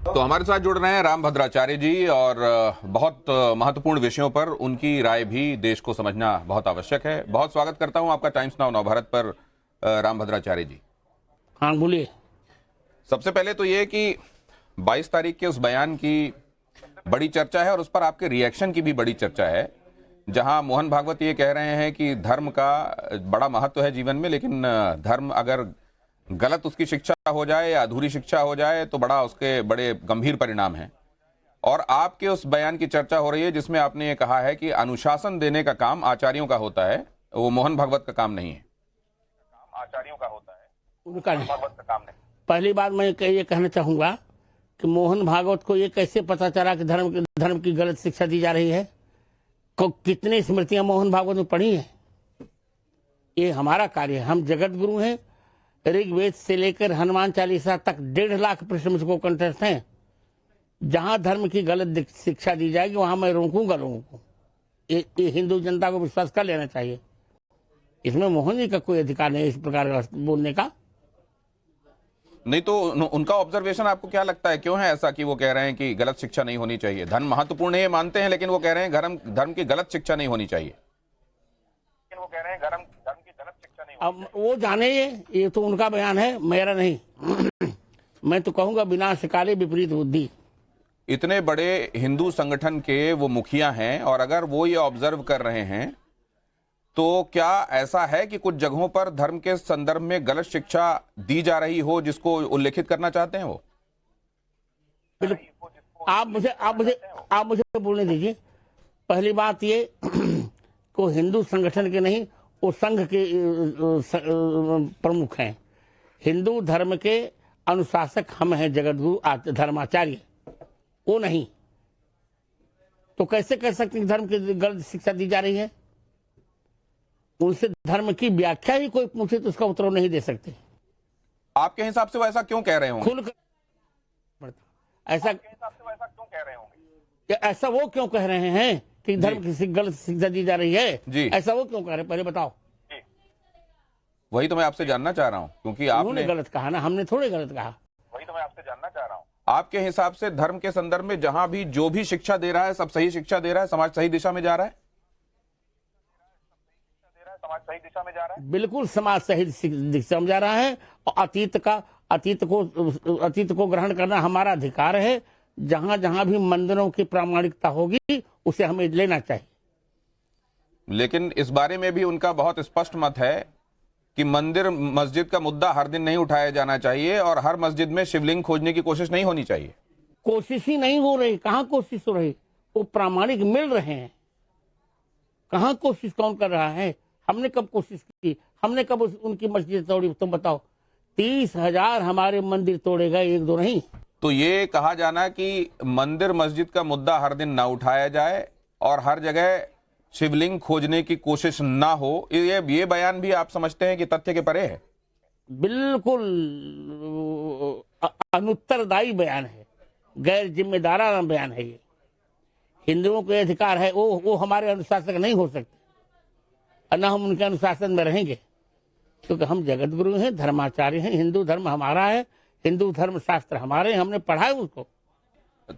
तो हमारे साथ जुड़ रहे हैं राम भद्राचार्य जी और बहुत महत्वपूर्ण विषयों पर उनकी राय भी देश को समझना बहुत आवश्यक है। बहुत स्वागत करता हूं आपका टाइम्स नाउ नवभारत पर राम भद्राचार्य जी। हाँ बोलिए। सबसे पहले तो ये कि 22 तारीख के उस बयान की बड़ी चर्चा है और उस पर आपके रिएक्शन की भी बड़ी चर्चा है, जहां मोहन भागवत ये कह रहे हैं कि धर्म का बड़ा महत्व है जीवन में, लेकिन धर्म अगर गलत उसकी शिक्षा हो जाए या अधूरी शिक्षा हो जाए तो उसके बड़े गंभीर परिणाम हैं। और आपके उस बयान की चर्चा हो रही है जिसमें आपने ये कहा है कि अनुशासन देने का काम आचार्यों का होता है, वो मोहन भागवत का काम नहीं है। आचार्यों का होता है, उनका नहीं। भागवत का काम नहीं। पहली बात मैं ये कहना चाहूंगा कि मोहन भागवत को ये कैसे पता चला कि धर्म की गलत शिक्षा दी जा रही है? कितनी स्मृतियां मोहन भागवत में पढ़ी हैं? ये हमारा कार्य है। हम जगत गुरु हैं। ऋग्वेद से लेकर हनुमान चालीसा तक 1.5 लाख प्रश्न मुझको कंठस्थ हैं। जहां धर्म की गलत शिक्षा दी जाएगी वहां मैं रोकूंगा लोगों को। ये हिंदू जनता को विश्वास कर लेना चाहिए। इसमें मोहन जी का कोई अधिकार नहीं इस प्रकार का बोलने का। नहीं तो उनका ऑब्जर्वेशन आपको क्या लगता है, क्यों है ऐसा कि वो कह रहे हैं कि गलत शिक्षा नहीं होनी चाहिए? धर्म महत्वपूर्ण है ये मानते हैं, लेकिन वो कह रहे हैं धर्म की गलत शिक्षा नहीं होनी चाहिए। लेकिन वो कह रहे हैं धर्म की गलत शिक्षा नहीं अब वो जाने, ये तो उनका बयान है, मेरा नहीं। मैं तो कहूंगा विनाशकाले विपरीत बुद्धि। इतने बड़े हिंदू संगठन के वो मुखिया हैं और अगर वो ये ऑब्जर्व कर रहे हैं तो क्या ऐसा है कि कुछ जगहों पर धर्म के संदर्भ में गलत शिक्षा दी जा रही हो जिसको उल्लेखित करना चाहते हैं वो? आप मुझे बोलने दीजिए। पहली बात ये को हिंदू संगठन के नहीं, वो संघ के प्रमुख हैं। हिंदू धर्म के अनुशासक हम हैं, जगतगुरु धर्माचार्य, वो नहीं। तो कैसे कह सकते हैं धर्म की गलत शिक्षा दी जा रही है? उनसे धर्म की व्याख्या ही कोई पूछे तो उसका उत्तर नहीं दे सकते। आपके हिसाब से वो ऐसा क्यों कह रहे होंगे? खुलकर ऐसा हिसाब से वो ऐसा क्यों कह रहे होंगे? ऐसा वो क्यों कह रहे हैं कि धर्म की गलत शिक्षा दी जा रही है जी। ऐसा वो क्यों कह रहे हैं, पहले बताओ। वही तो मैं आपसे जानना चाह रहा हूं, क्योंकि आपने गलत कहा ना, हमने थोड़े गलत कहा। वही तो मैं आपसे जानना चाह रहा हूं। आपके हिसाब से धर्म के संदर्भ में जहां भी जो भी शिक्षा दे रहा है सब सही शिक्षा दे रहा है, समाज सही दिशा में जा रहा है? समाज सही दिशा में जा रहा है। बिल्कुल समाज सही दिशा में जा रहा है। और अतीत को ग्रहण करना हमारा अधिकार है। जहां जहां भी मंदिरों की प्रामाणिकता होगी उसे हमें लेना चाहिए। लेकिन इस बारे में भी उनका बहुत स्पष्ट मत है कि मंदिर मस्जिद का मुद्दा हर दिन नहीं उठाया जाना चाहिए और हर मस्जिद में शिवलिंग खोजने की कोशिश नहीं होनी चाहिए। कोशिश ही नहीं हो रही। कहाँ कोशिश हो रही? वो प्रामाणिक मिल रहे हैं। कहाँ कोशिश कौन कर रहा है? हमने कब कोशिश की? हमने कब उनकी मस्जिद तोड़ी? तुम बताओ। 30,000 हमारे मंदिर तोड़े गए, एक दो नहीं। तो ये कहा जाना कि मंदिर मस्जिद का मुद्दा हर दिन ना उठाया जाए और हर जगह शिवलिंग खोजने की कोशिश ना हो, ये बयान भी आप समझते हैं कि तथ्य के परे है? बिल्कुल अनुत्तरदायी बयान है, गैर जिम्मेदाराना बयान है। ये हिंदुओं को अधिकार है, वो हमारे अनुशासक नहीं हो सकते, न हम उनके अनुशासन में रहेंगे, क्योंकि हम जगत गुरु हैं, धर्माचार्य हैं। हिंदू धर्म हमारा है, हिंदू धर्म शास्त्र हमारे, हमने पढ़ा है उसको।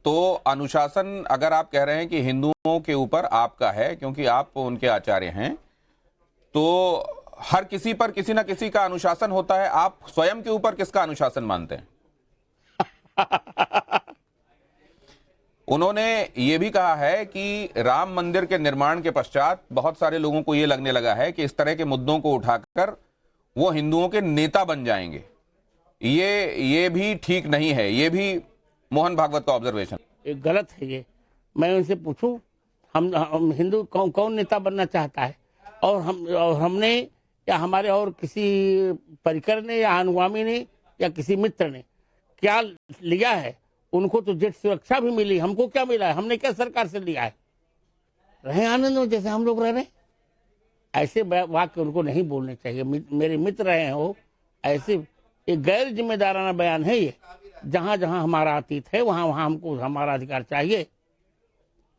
तो अनुशासन अगर आप कह रहे हैं कि हिंदुओं के ऊपर आपका है क्योंकि आप उनके आचार्य हैं, तो हर किसी पर किसी ना किसी का अनुशासन होता है। आप स्वयं के ऊपर किसका अनुशासन मानते हैं? उन्होंने ये भी कहा है कि राम मंदिर के निर्माण के पश्चात बहुत सारे लोगों को ये लगने लगा है कि इस तरह के मुद्दों को उठाकर वो हिंदुओं के नेता बन जाएंगे। ये भी ठीक नहीं है। ये भी मोहन भागवत का ऑब्जर्वेशन गलत है। ये मैं उनसे पूछूं, हम हिंदू कौन नेता बनना चाहता है? और हमने या हमारे और किसी परिकर ने या अनुगामी ने या किसी मित्र ने क्या लिया है? उनको तो जेट सुरक्षा भी मिली, हमको क्या मिला है? हमने क्या सरकार से लिया है? रहे आनंद में जैसे हम लोग रह रहे। ऐसे वाक्य उनको नहीं बोलने चाहिए। मेरे मित्र रहे हैं वो ऐसे। एक गैर जिम्मेदाराना बयान है ये। जहां जहां हमारा अतीत है वहां वहां हमको हमारा अधिकार चाहिए।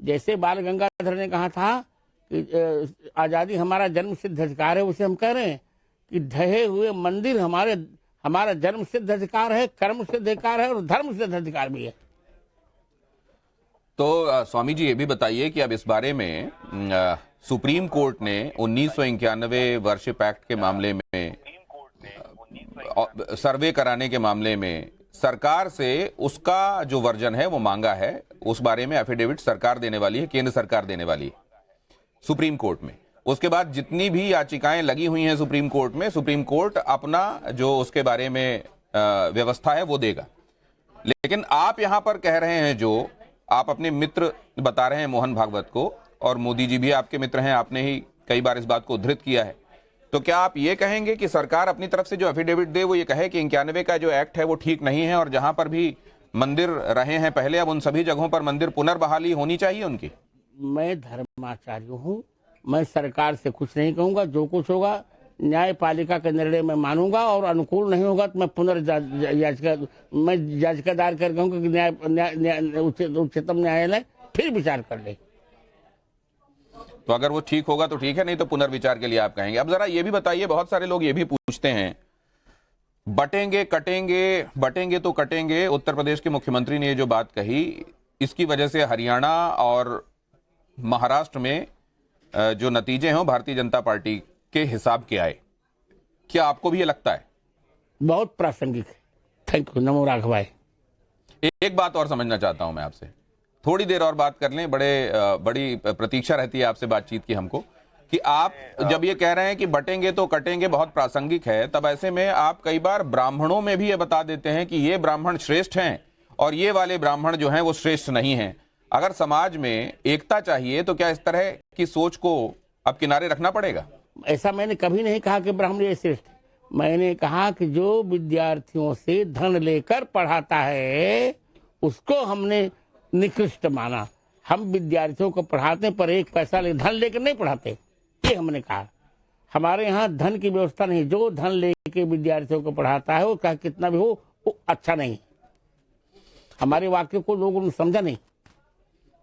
जैसे बाल गंगाधर ने कहा था कि आजादी हमारा जन्म सिद्ध अधिकार है, उसे हम कह रहे हैं कि ढहे हुए मंदिर हमारा जन्म सिद्ध अधिकार है, कर्म सिद्ध अधिकार है और धर्म सिद्ध अधिकार भी है। तो स्वामी जी ये भी बताइए कि अब इस बारे में सुप्रीम कोर्ट ने 1991 वर्शिप एक्ट के मामले में सर्वे कराने के मामले में सरकार से उसका जो वर्जन है वो मांगा है। उस बारे में एफिडेविट सरकार देने वाली है, केंद्र सरकार देने वाली है सुप्रीम कोर्ट में। उसके बाद जितनी भी याचिकाएं लगी हुई हैं सुप्रीम कोर्ट में, सुप्रीम कोर्ट अपना जो उसके बारे में व्यवस्था है वो देगा। लेकिन आप यहां पर कह रहे हैं, जो आप अपने मित्र बता रहे हैं मोहन भागवत को, और मोदी जी भी आपके मित्र हैं, आपने ही कई बार इस बात को उद्धृत किया है, तो क्या आप ये कहेंगे कि सरकार अपनी तरफ से जो एफिडेविट दे वो ये कहे कि 91 का जो एक्ट है वो ठीक नहीं है, और जहां पर भी मंदिर रहे हैं पहले, अब उन सभी जगहों पर मंदिर पुनर्बहाली होनी चाहिए उनकी? मैं धर्माचार्य हूँ, मैं सरकार से कुछ नहीं कहूंगा। जो कुछ होगा न्यायपालिका का निर्णय मैं मानूंगा, और अनुकूल नहीं होगा तो मैं याचिका दायर कर कहूंगा कि उच्चतम न्यायालय फिर विचार कर ले। तो अगर वो ठीक होगा तो ठीक है, नहीं तो पुनर्विचार के लिए आप कहेंगे। अब जरा ये भी बताइए, बहुत सारे लोग ये भी पूछते हैं, बटेंगे कटेंगे, बटेंगे तो कटेंगे, उत्तर प्रदेश के मुख्यमंत्री ने ये जो बात कही, इसकी वजह से हरियाणा और महाराष्ट्र में जो नतीजे हैं भारतीय जनता पार्टी के हिसाब के आए। क्या आपको भी ये लगता है? बहुत प्रासंगिक है। थैंक यू, नमो राघव भाई। एक बात और समझना चाहता हूं मैं आपसे, थोड़ी देर और बात कर लें, बड़ी प्रतीक्षा रहती है आपसे बातचीत की हमको, कि आप जब ये कह रहे हैं कि बटेंगे तो कटेंगे बहुत प्रासंगिक है, तब ऐसे में आप कई बार ब्राह्मणों में भी ये बता देते हैं कि ये ब्राह्मण श्रेष्ठ हैं और ये वाले ब्राह्मण जो हैं वो श्रेष्ठ नहीं हैं। अगर समाज में एकता चाहिए तो क्या इस तरह की सोच को अब किनारे रखना पड़ेगा? ऐसा मैंने कभी नहीं कहा कि ब्राह्मण ये श्रेष्ठ। मैंने कहा कि जो विद्यार्थियों से धन लेकर पढ़ाता है उसको हमने निकृष्ट माना। हम विद्यार्थियों को पढ़ाते पर एक पैसा ले धन लेकर नहीं पढ़ाते, ये हमने कहा। हमारे यहाँ धन की व्यवस्था नहीं, जो धन लेके विद्यार्थियों को पढ़ाता है वो चाहे कितना भी हो वो अच्छा नहीं। हमारे वाक्य को लोगों ने समझा नहीं।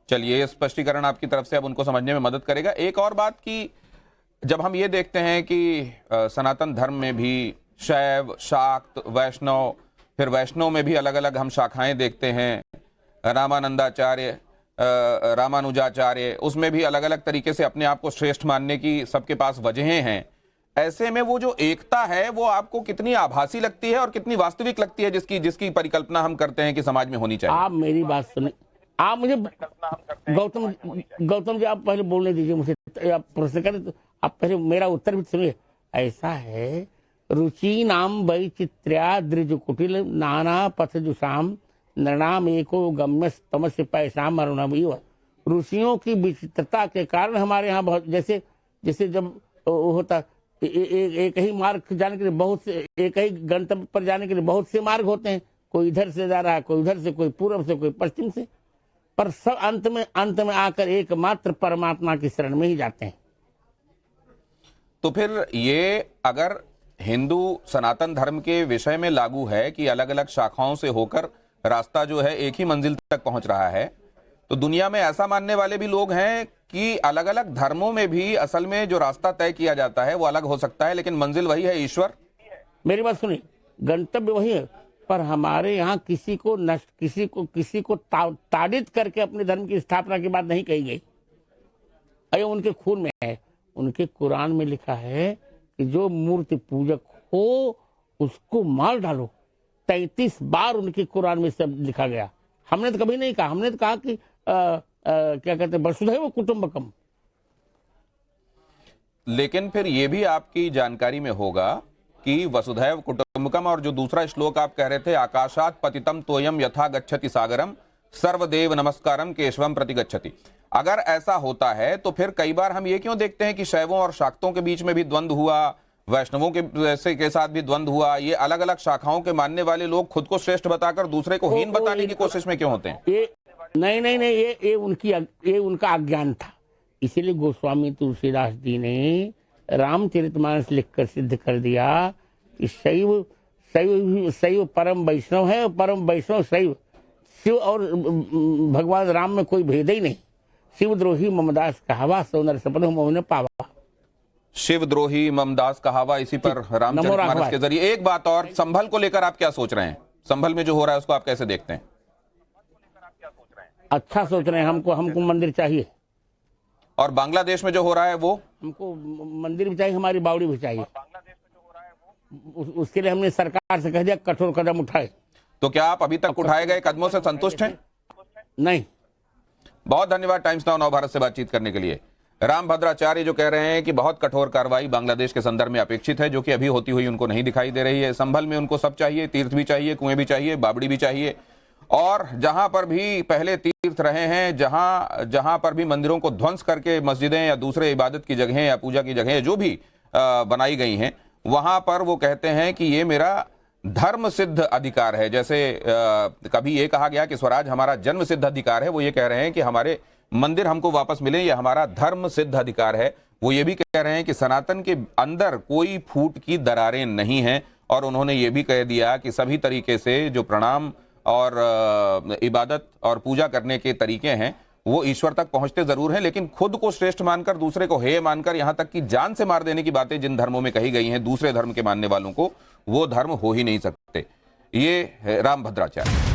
चलिए, ये स्पष्टीकरण आपकी तरफ से अब उनको समझने में मदद करेगा। एक और बात की, जब हम ये देखते हैं कि सनातन धर्म में भी शैव, शाक्त, वैष्णव, फिर वैष्णव में भी अलग अलग हम शाखाएं देखते हैं, रामानंदाचार्य, रामानुजाचार्य, उसमें भी अलग अलग तरीके से अपने आप को श्रेष्ठ मानने की सबके पास वजहें हैं। ऐसे में वो जो एकता है वो आपको कितनी आभासी लगती है और कितनी वास्तविक लगती है, जिसकी परिकल्पना हम करते हैं कि समाज में होनी चाहिए? आप मेरी बात सुनिए, आप मुझे गौतम जी आप पहले बोलने दीजिए मुझे, आप प्रश्न करें तो आप पहले मेरा उत्तर भी सुनिए। ऐसा है, रुचि नाम वैचित्र्या द्रिज कुटिल नाना पथ जुषाम नृणाम एको गम्य तमस्य पैसाम अरुणव। रुचियों की विचित्रता के कारण हमारे यहाँ बहुत, जैसे जब होता एक ही मार्ग जाने के लिए बहुत से, एक ही गंतव्य पर जाने के लिए बहुत से मार्ग होते हैं, कोई इधर से जा रहा है, कोई उधर से, कोई पूर्व से, कोई पश्चिम से, पर सब अंत में आकर एकमात्र परमात्मा की शरण में ही जाते हैं। तो फिर ये अगर हिंदू सनातन धर्म के विषय में लागू है कि अलग अलग शाखाओं से होकर रास्ता जो है एक ही मंजिल तक पहुंच रहा है, तो दुनिया में ऐसा मानने वाले भी लोग हैं कि अलग अलग धर्मों में भी असल में जो रास्ता तय किया जाता है वो अलग हो सकता है, लेकिन मंजिल वही है, ईश्वर। मेरी बात सुनिए, गंतव्य वही है, पर हमारे यहाँ किसी को ताड़ित करके अपने धर्म की स्थापना की बात नहीं कही गई। अरे उनके खून में है, उनके कुरान में लिखा है कि जो मूर्ति पूजक हो उसको मार डालो। 33 बार उनके कुरान में सब लिखा गया। हमने तो कभी नहीं कहा, हमने तो कहा कि क्या कहते हैं, वसुधैव कुटुंबकम। लेकिन फिर ये भी आपकी जानकारी में होगा कि वसुधैव कुटुंबकम और जो दूसरा श्लोक आप कह रहे थे, आकाशात पतितम तोयम यथा गच्छति सागरम सर्वदेव नमस्कारम केशवम प्रति गच्छति, अगर ऐसा होता है तो फिर कई बार हम ये क्यों देखते हैं कि शैवों और शाक्तों के बीच में भी द्वंद्व हुआ, वैष्णवों के साथ भी द्वंद्व हुआ? ये अलग अलग शाखाओं के मानने वाले लोग खुद को श्रेष्ठ बताकर दूसरे को हीन बताने की कोशिश में क्यों होते हैं? ये उनका अज्ञान था। इसीलिए गोस्वामी तुलसीदास जी ने रामचरितमानस लिखकर सिद्ध कर दिया कि शैव परम वैष्णव है, परम वैष्णव शैव। शिव और भगवान राम में कोई भेद ही नहीं। शिवद्रोही ममदास कहावा सौंदर्य सपन मोहन पावा। शिवद्रोही ममदास कहावा, इसी पर रामचरितमानस के जरिए। एक बात और, संभल को लेकर आप क्या सोच रहे हैं? संभल में जो हो रहा है उसको आप कैसे देखते हैं? अच्छा सोच रहे हैं। हमको मंदिर चाहिए, और बांग्लादेश में जो हो रहा है वो हमको मंदिर भी चाहिए, हमारी बावड़ी भी चाहिए। उसके लिए हमने सरकार से कह दिया कठोर कदम उठाए। तो क्या आप अभी तक उठाए गए कदमों से संतुष्ट हैं? नहीं। बहुत धन्यवाद टाइम्स नाउ नवभारत से बातचीत करने के लिए। राम भद्राचार्य जो कह रहे हैं कि बहुत कठोर कार्रवाई बांग्लादेश के संदर्भ में अपेक्षित है, जो कि अभी होती हुई उनको नहीं दिखाई दे रही है। संभल में उनको सब चाहिए, तीर्थ भी चाहिए, कुएं भी चाहिए, बावड़ी भी चाहिए, और जहां पर भी पहले तीर्थ रहे हैं, जहां पर भी मंदिरों को ध्वंस करके मस्जिदें या दूसरे इबादत की जगहें या पूजा की जगहें जो भी बनाई गई हैं, वहां पर वो कहते हैं कि ये मेरा धर्म सिद्ध अधिकार है। जैसे कभी ये कहा गया कि स्वराज हमारा जन्म सिद्ध अधिकार है, वो ये कह रहे हैं कि हमारे मंदिर हमको वापस मिले, ये हमारा धर्म सिद्ध अधिकार है। वो ये भी कह रहे हैं कि सनातन के अंदर कोई फूट की दरारें नहीं हैं, और उन्होंने ये भी कह दिया कि सभी तरीके से जो प्रणाम और इबादत और पूजा करने के तरीके हैं वो ईश्वर तक पहुंचते जरूर हैं, लेकिन खुद को श्रेष्ठ मानकर, दूसरे को हेय मानकर, यहां तक कि जान से मार देने की बातें जिन धर्मों में कही गई हैं दूसरे धर्म के मानने वालों को, वो धर्म हो ही नहीं सकते। ये है राम भद्राचार्य।